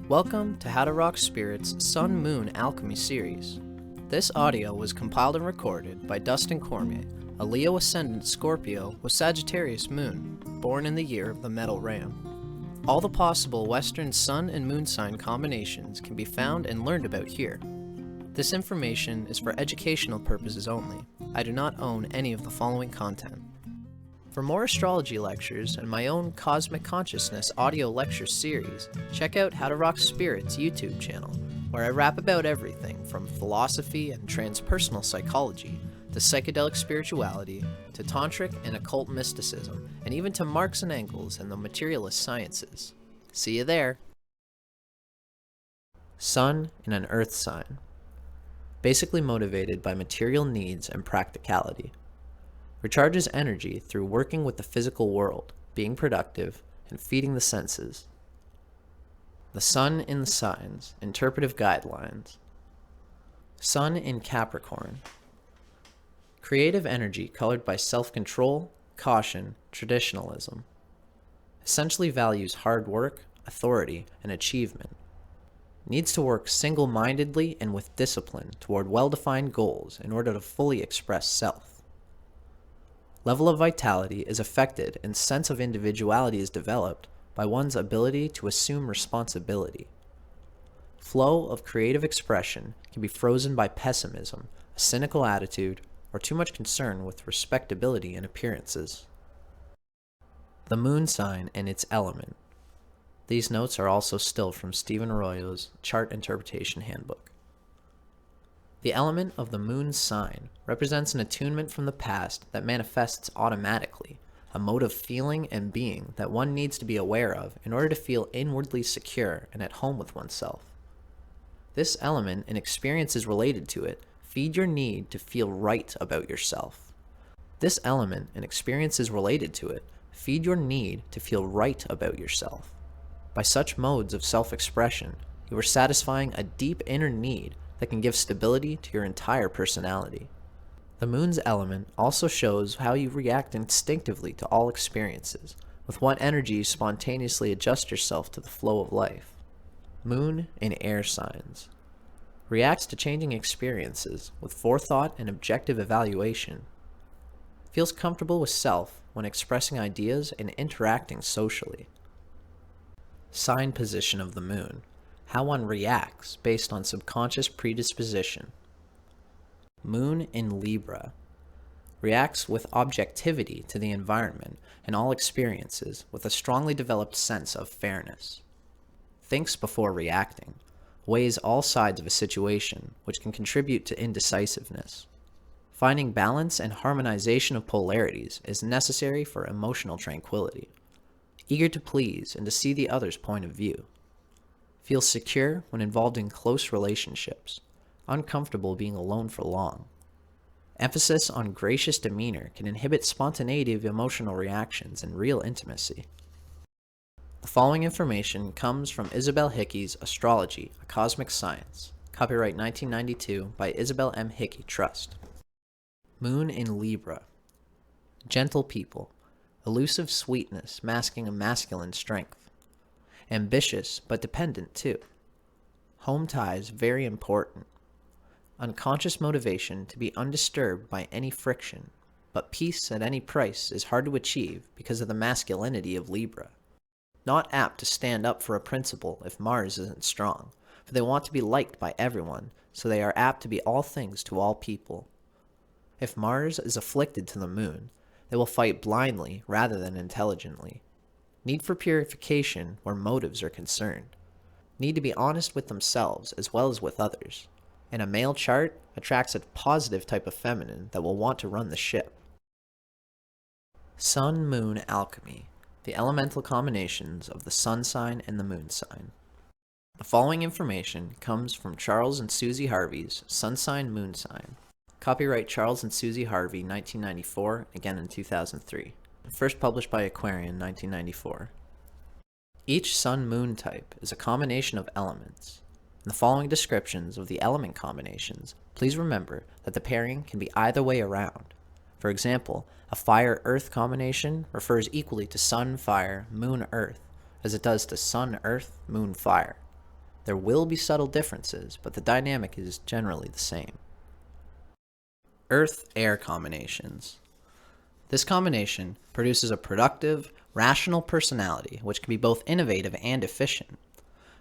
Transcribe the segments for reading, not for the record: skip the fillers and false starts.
Welcome to How to Rock Spirit's Sun Moon Alchemy series. This audio was compiled and recorded by Dustin Cormier, a Leo Ascendant Scorpio with Sagittarius Moon, born in the year of the Metal Ram. All the possible Western Sun and Moon sign combinations can be found and learned about here. This information is for educational purposes only. I do not own any of the following content. For more astrology lectures and my own Cosmic Consciousness audio lecture series, check out How to Rock Spirit's YouTube channel, where I rap about everything from philosophy and transpersonal psychology, to psychedelic spirituality, to tantric and occult mysticism, and even to Marx and Engels and the materialist sciences. See you there! Sun in an Earth sign. Basically motivated by material needs and practicality. Recharges energy through working with the physical world, being productive, and feeding the senses. The Sun in the signs, interpretive guidelines. Sun in Capricorn. Creative energy colored by self-control, caution, traditionalism. Essentially values hard work, authority, and achievement. Needs to work single-mindedly and with discipline toward well-defined goals in order to fully express self. Level of vitality is affected and sense of individuality is developed by one's ability to assume responsibility. Flow of creative expression can be frozen by pessimism, a cynical attitude, or too much concern with respectability and appearances. The Moon sign and its element. These notes are also still from Stephen Arroyo's Chart Interpretation Handbook. The element of the Moon sign represents an attunement from the past that manifests automatically, a mode of feeling and being that one needs to be aware of in order to feel inwardly secure and at home with oneself. This element and experiences related to it feed your need to feel right about yourself. This element and experiences related to it feed your need to feel right about yourself. By such modes of self-expression, you are satisfying a deep inner need that can give stability to your entire personality. The Moon's element also shows how you react instinctively to all experiences, with what energy you spontaneously adjust yourself to the flow of life. Moon in air signs. Reacts to changing experiences with forethought and objective evaluation. Feels comfortable with self when expressing ideas and interacting socially. Sign position of the Moon. How one reacts based on subconscious predisposition. Moon in Libra. Reacts with objectivity to the environment and all experiences with a strongly developed sense of fairness. Thinks before reacting. Weighs all sides of a situation, which can contribute to indecisiveness. Finding balance and harmonization of polarities is necessary for emotional tranquility. Eager to please and to see the other's point of view. Feels secure when involved in close relationships, uncomfortable being alone for long. Emphasis on gracious demeanor can inhibit spontaneity of emotional reactions and real intimacy. The following information comes from Isabel Hickey's Astrology, a Cosmic Science, copyright 1992 by Isabel M. Hickey Trust. Moon in Libra. Gentle people, elusive sweetness masking a masculine strength. Ambitious, but dependent too. Home ties very important. Unconscious motivation to be undisturbed by any friction, but peace at any price is hard to achieve because of the masculinity of Libra. Not apt to stand up for a principle if Mars isn't strong, for they want to be liked by everyone, so they are apt to be all things to all people. If Mars is afflicted to the Moon, they will fight blindly rather than intelligently. Need for purification where motives are concerned. Need to be honest with themselves as well as with others. And a male chart attracts a positive type of feminine that will want to run the ship. Sun-Moon Alchemy. The elemental combinations of the Sun sign and the Moon sign. The following information comes from Charles and Susie Harvey's Sun Sign Moon Sign. Copyright Charles and Susie Harvey, 1994, again in 2003. First published by Aquarian, 1994. Each Sun-Moon type is a combination of elements. In the following descriptions of the element combinations, please remember that the pairing can be either way around. For example, a Fire-Earth combination refers equally to Sun-Fire, Moon-Earth, as it does to Sun-Earth, Moon-Fire. There will be subtle differences, but the dynamic is generally the same. Earth-air combinations. This combination produces a productive, rational personality which can be both innovative and efficient.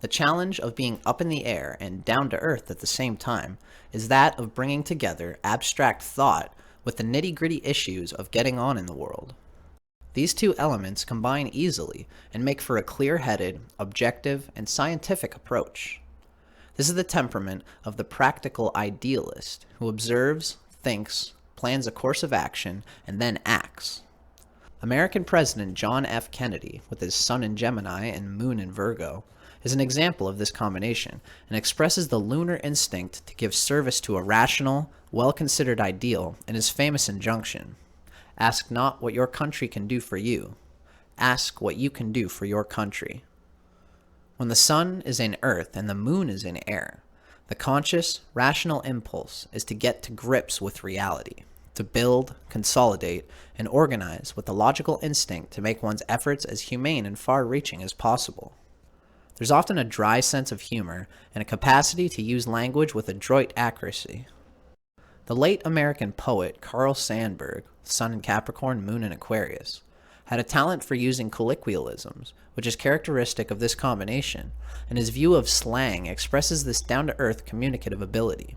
The challenge of being up in the air and down to earth at the same time is that of bringing together abstract thought with the nitty-gritty issues of getting on in the world. These two elements combine easily and make for a clear-headed, objective, and scientific approach. This is the temperament of the practical idealist who observes, thinks, plans a course of action, and then acts. American President John F. Kennedy, with his Sun in Gemini and Moon in Virgo, is an example of this combination and expresses the lunar instinct to give service to a rational, well-considered ideal in his famous injunction, "Ask not what your country can do for you. Ask what you can do for your country." When the Sun is in Earth and the Moon is in air, the conscious, rational impulse is to get to grips with reality, to build, consolidate, and organize with the logical instinct to make one's efforts as humane and far-reaching as possible. There's often a dry sense of humor and a capacity to use language with adroit accuracy. The late American poet Carl Sandburg, Sun in Capricorn, Moon in Aquarius, had a talent for using colloquialisms, which is characteristic of this combination, and his view of slang expresses this down-to-earth communicative ability.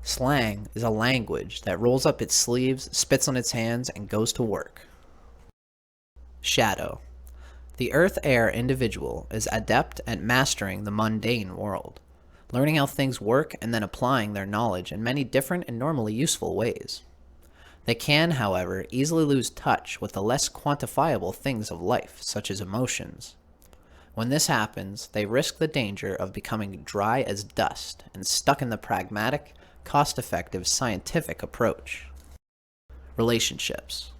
Slang is a language that rolls up its sleeves, spits on its hands, and goes to work. Shadow. The earth-air individual is adept at mastering the mundane world, learning how things work and then applying their knowledge in many different and normally useful ways. They can, however, easily lose touch with the less quantifiable things of life, such as emotions. When this happens, they risk the danger of becoming dry as dust and stuck in the pragmatic, cost-effective, scientific approach. Relationships.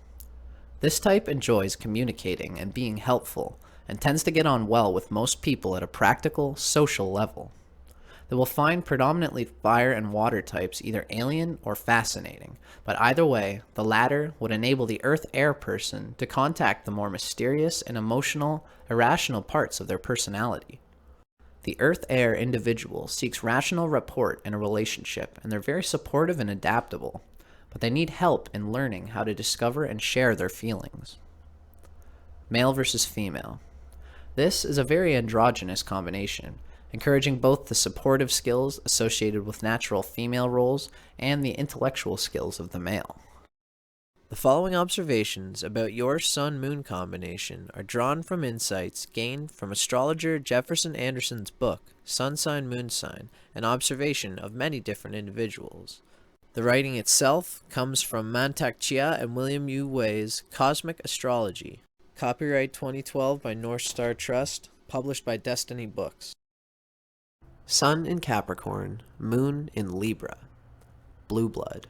This type enjoys communicating and being helpful, and tends to get on well with most people at a practical, social level. They will find predominantly fire and water types either alien or fascinating, but either way, the latter would enable the earth-air person to contact the more mysterious and emotional, irrational parts of their personality. The earth-air individual seeks rational rapport in a relationship, and they're very supportive and adaptable, but they need help in learning how to discover and share their feelings. Male versus female. This is a very androgynous combination, encouraging both the supportive skills associated with natural female roles and the intellectual skills of the male. The following observations about your Sun-Moon combination are drawn from insights gained from astrologer Jefferson Anderson's book, Sun Sign, Moon Sign, an observation of many different individuals. The writing itself comes from Mantak Chia and William Yu Wei's Cosmic Astrology. Copyright 2012 by North Star Trust, published by Destiny Books. Sun in Capricorn, Moon in Libra. Blue blood.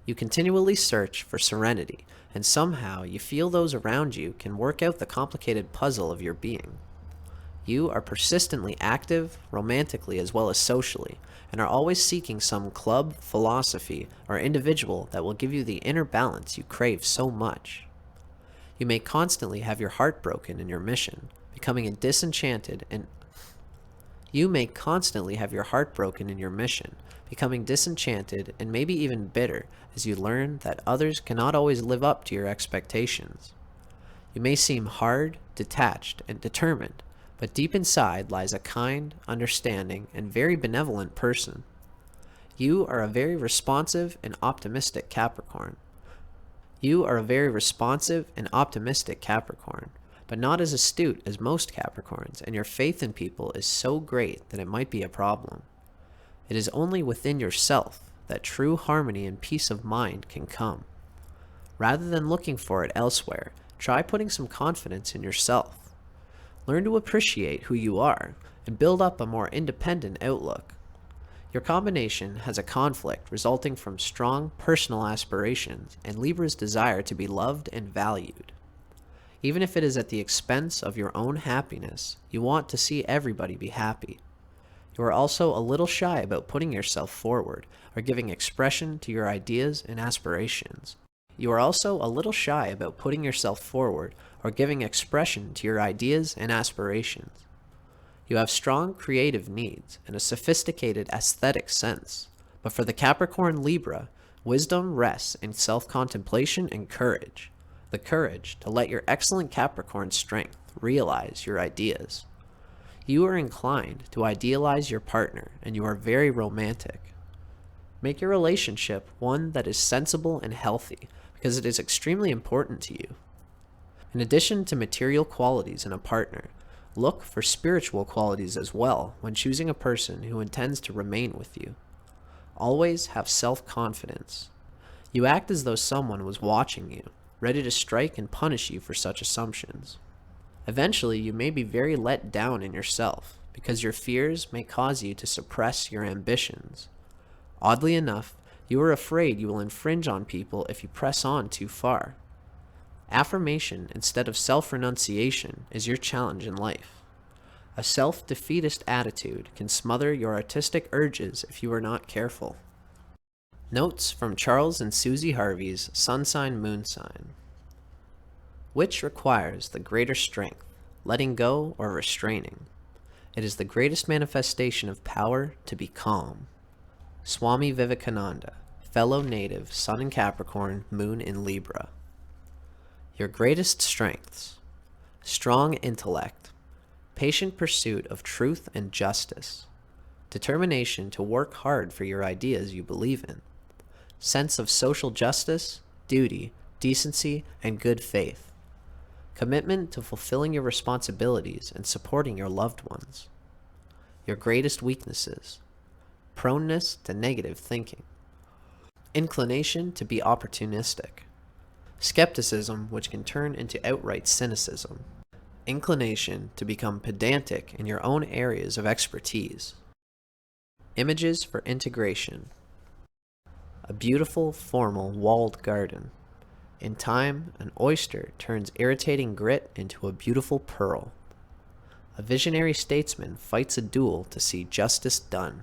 You continually search for serenity, and somehow you feel those around you can work out the complicated puzzle of your being. You are persistently active, romantically as well as socially, and are always seeking some club, philosophy, or individual that will give you the inner balance you crave so much. You may constantly have your heart broken in your mission, becoming disenchanted and maybe even bitter as you learn that others cannot always live up to your expectations. You may seem hard, detached, and determined, but deep inside lies a kind, understanding, and very benevolent person. You are a very responsive and optimistic Capricorn. But not as astute as most Capricorns, and your faith in people is so great that it might be a problem. It is only within yourself that true harmony and peace of mind can come. Rather than looking for it elsewhere, try putting some confidence in yourself. Learn to appreciate who you are, and build up a more independent outlook. Your combination has a conflict resulting from strong personal aspirations and Libra's desire to be loved and valued. Even if it is at the expense of your own happiness, you want to see everybody be happy. You are also a little shy about putting yourself forward or giving expression to your ideas and aspirations. You You have strong creative needs and a sophisticated aesthetic sense. But for the Capricorn Libra, wisdom rests in self-contemplation and courage. The courage to let your excellent Capricorn strength realize your ideas. You are inclined to idealize your partner, and you are very romantic. Make your relationship one that is sensible and healthy, because it is extremely important to you. In addition to material qualities in a partner, look for spiritual qualities as well when choosing a person who intends to remain with you. Always have self-confidence. You act as though someone was watching you, ready to strike and punish you for such assumptions. Eventually, you may be very let down in yourself, because your fears may cause you to suppress your ambitions. Oddly enough, you are afraid you will infringe on people if you press on too far. Affirmation instead of self-renunciation is your challenge in life. A self-defeatist attitude can smother your artistic urges if you are not careful. Notes from Charles and Susie Harvey's Sun Sign Moon Sign. Which requires the greater strength, letting go or restraining? It is the greatest manifestation of power to be calm. Swami Vivekananda, fellow native, Sun in Capricorn, Moon in Libra. Your greatest strengths: strong intellect, patient pursuit of truth and justice, determination to work hard for your ideas you believe in, sense of social justice, duty, decency, and good faith, commitment to fulfilling your responsibilities and supporting your loved ones. Your greatest weaknesses: proneness to negative thinking, inclination to be opportunistic, skepticism which can turn into outright cynicism, inclination to become pedantic in your own areas of expertise. Images for integration: a beautiful, formal, walled garden. In time, an oyster turns irritating grit into a beautiful pearl. A visionary statesman fights a duel to see justice done.